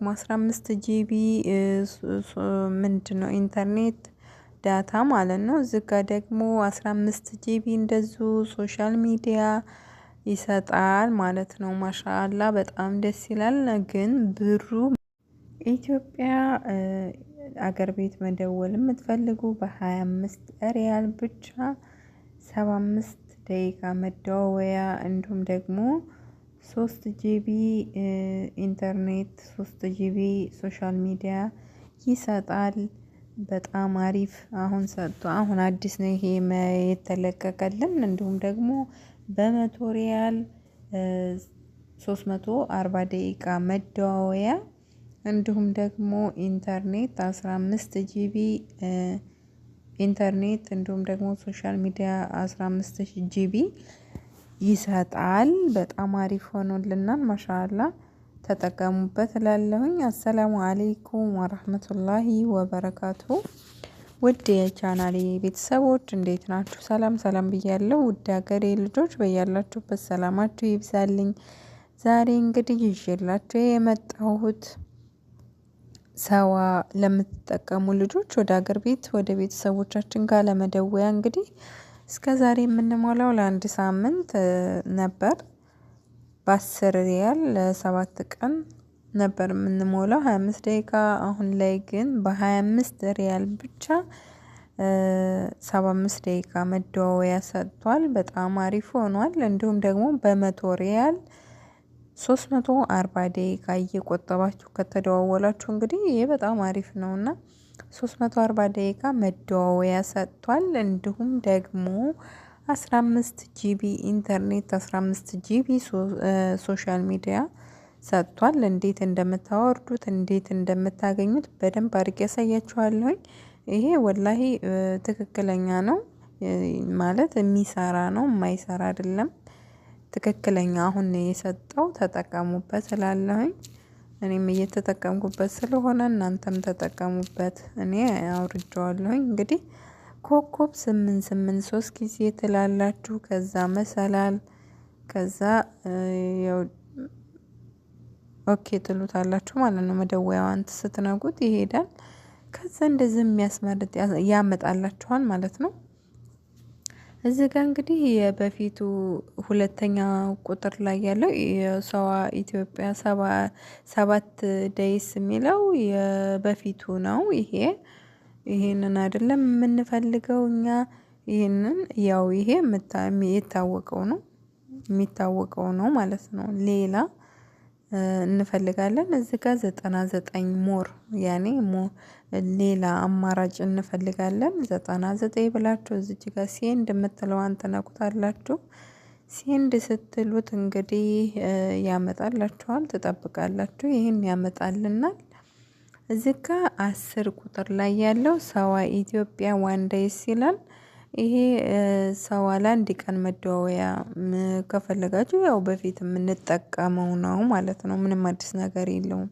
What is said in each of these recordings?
15 ጂቢ ምንድነው ኢንተርኔት ዳታ ማለት ነው። እዚህ ጋር ደግሞ 15 ጂቢ እንደዙ ሶሻል ሚዲያ ይሰጣል ማለት ነው። ማሻአላ በጣም ደስ ይላል። ግን ብሩ ኢትዮጵያ አገር ቤት መደወል የምትፈልጉ በ25 ሪያል ብቻ 75 ደቂቃ መደዋወያ እንዲሁም ደግሞ 3 ጂቢ ኢንተርኔት 3 ጂቢ ሶሻል ሚዲያ ይሰጣል። በጣም አሪፍ አሁን ሰጥቶ አሁን አዲስ ነው ይሄ የተለቀቀልን። እንዲሁም ደግሞ በመቶ ሪያል 340 ደቂቃ መደዋወያ እንዲሁም ደግሞ ኢንተርኔት 15 ጂቢ ኢንተርኔት እንዲሁም ደግሞ ሶሻል ሚዲያ 15 ጂቢ ይሰጣል። በጣም አሪፍ ሆኖልናል። ማሻአላ ተጠቀሙበት እላለሁኝ። አሰላሙ አለይኩም ወራህመቱላሂ ወበረካቱ። ውድ የቻናሌ ቤተሰቦች እንዴት ናችሁ? ሰላም ሰላም ብያለሁ። ውድ ሀገሬ ልጆች በያላችሁበት ሰላማችሁ ይብዛልኝ። ዛሬ እንግዲህ ይዤላችሁ የመጣሁት ሰዋ ለምትጠቀሙ ልጆች ወደ ሀገር ቤት ወደ ቤተሰቦቻችን ጋር ለመደወያ እንግዲህ እስከ ዛሬ የምንሞላው ለአንድ ሳምንት ነበር። በ10 ሪያል ለ7 ቀን ነበር የምንሞላው 25 ደቂቃ። አሁን ላይ ግን በ25 ሪያል ብቻ 75 ደቂቃ መደዋወያ ሰጥቷል። በጣም አሪፍ ሆኗል። እንዲሁም ደግሞ በመቶ ሪያል 340 ደቂቃ እየቆጠባችሁ ከተደዋወላችሁ እንግዲህ ይሄ በጣም አሪፍ ነውና 340 ደቂቃ መደዋወያ ሰጥቷል። እንዲሁም ደግሞ 15 ጂቢ ኢንተርኔት 15 ጂቢ ሶሻል ሚዲያ ሰጥቷል። እንዴት እንደምታወርዱት እንዴት እንደምታገኙት በደንብ አድርጌ ያሳያችኋለሁኝ። ይሄ ወላሂ ትክክለኛ ነው ማለት የሚሰራ ነው፣ የማይሰራ አይደለም። ትክክለኛ አሁን የሰጠው ተጠቀሙበት እላለሁኝ። እኔም እየተጠቀምኩበት ስለሆነ እናንተም ተጠቀሙበት። እኔ አውርጄዋለሁኝ። እንግዲህ ኮከብ 883 ጊዜ ትላላችሁ። ከዛ መሰላል ከዛ ኦኬ ትሉታላችሁ ማለት ነው። መደወያዋን ስትነጉት ይሄዳል። ከዛ እንደዚህ የሚያስመርጥ ያመጣላችኋል ማለት ነው። እዚህ ጋር እንግዲህ የበፊቱ ሁለተኛ ቁጥር ላይ ያለው የሰዋ ኢትዮጵያ 7 ደይስ የሚለው የበፊቱ ነው። ይሄንን አይደለም የምንፈልገው እኛ። ይሄንን ያው ይሄ የሚታወቀው ነው ማለት ነው። ሌላ እንፈልጋለን። እዚህ ጋር 99 ሞር ያኔ ሌላ አማራጭ እንፈልጋለን። 99 ብላችሁ እዚች ጋር ሴንድ የምትለዋን ትነኩታላችሁ። ሴንድ ስትሉት እንግዲህ ያመጣላችኋል። ትጠብቃላችሁ። ይህን ያመጣልናል። እዚህ ጋር 10 ቁጥር ላይ ያለው ሰዋ ኢትዮጵያ ዋን ዴይስ ይላል። ይሄ ሰዋ ለአንድ ቀን መደዋወያ ከፈለጋችሁ ያው በፊት የምንጠቀመው ነው ማለት ነው። ምንም አዲስ ነገር የለውም።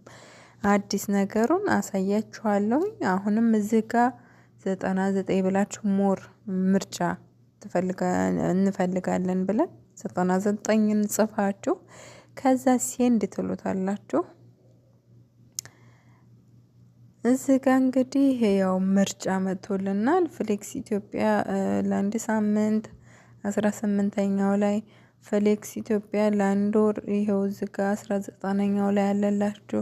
አዲስ ነገሩን አሳያችኋለሁኝ። አሁንም እዚህ ጋር 99 ብላችሁ ሞር ምርጫ እንፈልጋለን ብለን 99ን ጽፋችሁ ከዛ ሴንድ ትሉታላችሁ። እዚህ ጋር እንግዲህ ያው ምርጫ መጥቶልናል። ፍሌክስ ኢትዮጵያ ለአንድ ሳምንት 18ኛው ላይ ፍሌክስ ኢትዮጵያ ለአንድ ወር ይኸው እዚህ ጋር 19ኛው ላይ ያለላችሁ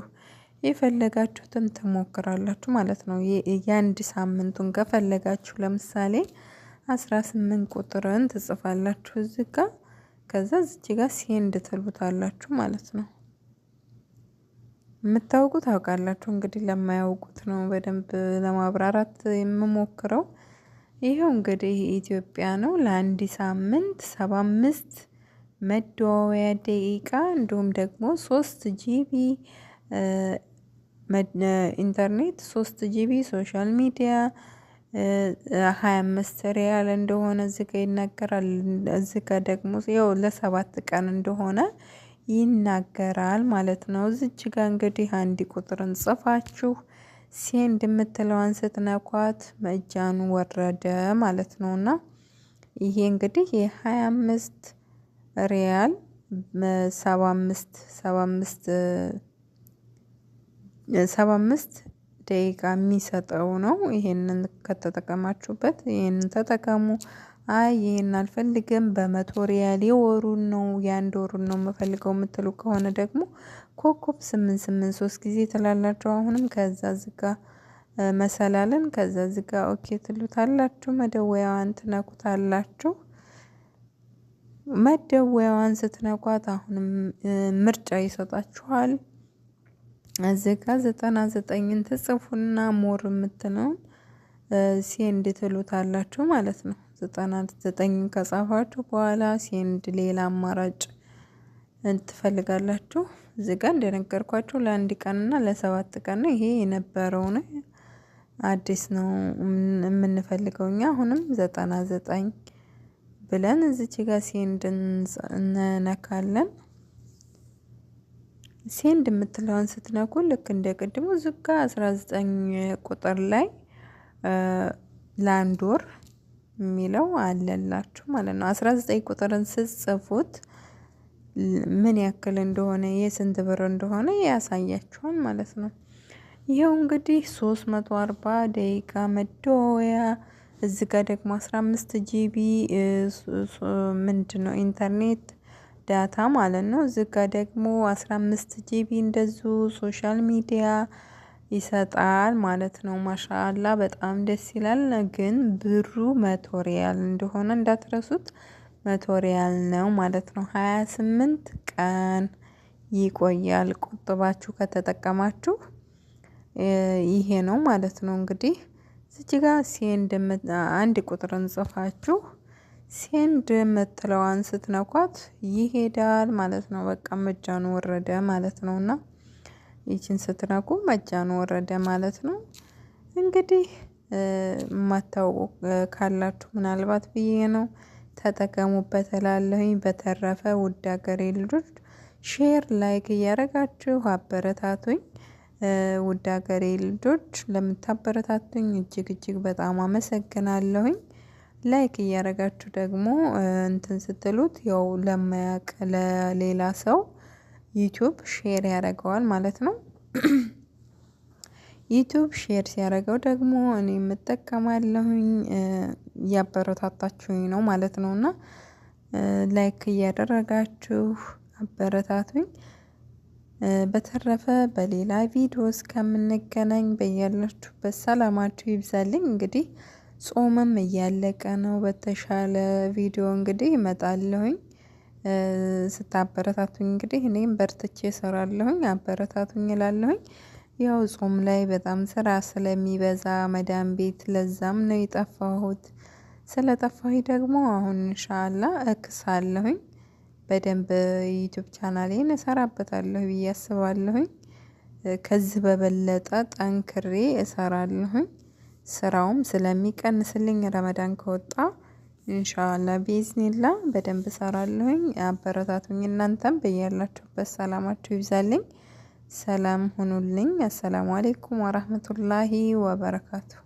የፈለጋችሁትን ትሞክራላችሁ ማለት ነው። የአንድ ሳምንቱን ከፈለጋችሁ ለምሳሌ 18 ቁጥርን ትጽፋላችሁ እዚህ ጋር። ከዛ እዚህ ጋር ሴንድ ትሉታላችሁ ማለት ነው። የምታውቁት ታውቃላችሁ። እንግዲህ ለማያውቁት ነው በደንብ ለማብራራት የምሞክረው። ይሄው እንግዲህ ኢትዮጵያ ነው። ለአንድ ሳምንት 75 መደዋወያ ደቂቃ እንዲሁም ደግሞ 3 ጂቢ ኢንተርኔት 3 ጂቢ ሶሻል ሚዲያ 25 ሪያል እንደሆነ እዚህ ጋር ይናገራል። እዚህ ጋር ደግሞ ያው ለ7 ቀን እንደሆነ ይናገራል ማለት ነው። እዚች ጋር እንግዲህ አንድ ቁጥርን ጽፋችሁ ሴንድ የምትለዋን ስትነኳት መጃኑ ወረደ ማለት ነውና ይሄ እንግዲህ የ25 ሪያል 75 75 ደቂቃ የሚሰጠው ነው። ይሄንን ከተጠቀማችሁበት ይሄንን ተጠቀሙ። አይ ይሄን አልፈልግም በመቶ ሪያል የወሩን ነው የአንድ ወሩን ነው የምፈልገው የምትሉ ከሆነ ደግሞ ኮከብ 883 ጊዜ ትላላችሁ። አሁንም ከዛ ዝጋ መሰላልን ከዛ ዝጋ ኦኬ ትሉታላችሁ። መደወያዋን ትነኩታላችሁ። መደወያዋን ስትነኳት አሁንም ምርጫ ይሰጣችኋል። እዚህ ጋር 99ን ትጽፉና ሞር የምትለውን ሴንድ ትሉታላችሁ ማለት ነው። 99ን ከጻፋችሁ በኋላ ሴንድ ሌላ አማራጭ ትፈልጋላችሁ። እዚህ ጋር እንደነገርኳችሁ ለአንድ ቀንና ለ7 ቀን ነው። ይሄ የነበረው ነው፣ አዲስ ነው የምንፈልገው እኛ። አሁንም 99 ብለን እዚች ጋር ሴንድ እንነካለን። ሴንድ የምትለውን ስትነኩ ልክ እንደ ቅድሙ ዝጋ 19 ቁጥር ላይ ለአንድ ወር የሚለው አለላችሁ ማለት ነው። 19 ቁጥርን ስትጽፉት ምን ያክል እንደሆነ የስንት ብር እንደሆነ ያሳያችኋል ማለት ነው። ይሄው እንግዲህ 340 ደቂቃ መደወያ፣ እዚህ ጋር ደግሞ 15 ጂቢ ምንድነው ኢንተርኔት ዳታ ማለት ነው። እዚህ ጋር ደግሞ 15 ጂቢ እንደዙ ሶሻል ሚዲያ ይሰጣል ማለት ነው። ማሻአላ በጣም ደስ ይላል። ግን ብሩ 100 ሪያል እንደሆነ እንዳትረሱት፣ 100 ሪያል ነው ማለት ነው። 28 ቀን ይቆያል ቁጥባችሁ ከተጠቀማችሁ ይሄ ነው ማለት ነው። እንግዲህ እዚህ ጋር ሴንድ አንድ ቁጥርን ጽፋችሁ ሴንድ የምትለዋን ስትነኳት ይሄዳል ማለት ነው። በቃ መጃኑ ወረደ ማለት ነውና ይችን ስትነኩ መጃኑ ወረደ ማለት ነው። እንግዲህ ማታውቁ ካላችሁ ምናልባት ብዬ ነው፣ ተጠቀሙበት እላለሁኝ። በተረፈ ውድ ሀገሬ ልጆች ሼር ላይክ እያረጋችሁ አበረታቱኝ። ውድ ሀገሬ ልጆች ለምታበረታቱኝ እጅግ በጣም አመሰግናለሁኝ። ላይክ እያረጋችሁ ደግሞ እንትን ስትሉት ያው ለማያቅ ለሌላ ሰው ዩቲዩብ ሼር ያደርገዋል ማለት ነው። ዩቲዩብ ሼር ሲያደርገው ደግሞ እኔ የምጠቀማለሁኝ፣ ያበረታታችሁኝ ነው ማለት ነውና ላይክ እያደረጋችሁ አበረታቱኝ። በተረፈ በሌላ ቪዲዮ እስከምንገናኝ በያላችሁበት ሰላማችሁ ይብዛልኝ። እንግዲህ ጾምም እያለቀ ነው። በተሻለ ቪዲዮ እንግዲህ እመጣለሁኝ። ስታበረታቱኝ እንግዲህ እኔም በርትቼ እሰራለሁኝ። አበረታቱኝ እላለሁኝ። ያው ጾም ላይ በጣም ስራ ስለሚበዛ መዳም ቤት ለዛም ነው የጠፋሁት። ስለጠፋሁኝ ደግሞ አሁን ኢንሻአላህ እክሳለሁኝ። በደንብ ዩቲዩብ ቻናሌን እሰራበታለሁ ብዬ አስባለሁኝ። ከዚህ በበለጠ ጠንክሬ እሰራለሁኝ። ስራውም ስለሚቀንስልኝ ረመዳን ከወጣ ኢንሻአላህ ቢዝኒላ በደንብ እሰራለሁኝ። አበረታቱኝ። እናንተም በያላችሁበት ሰላማችሁ ይብዛልኝ። ሰላም ሁኑልኝ። አሰላሙ አለይኩም ወራህመቱላሂ ወበረካቱ።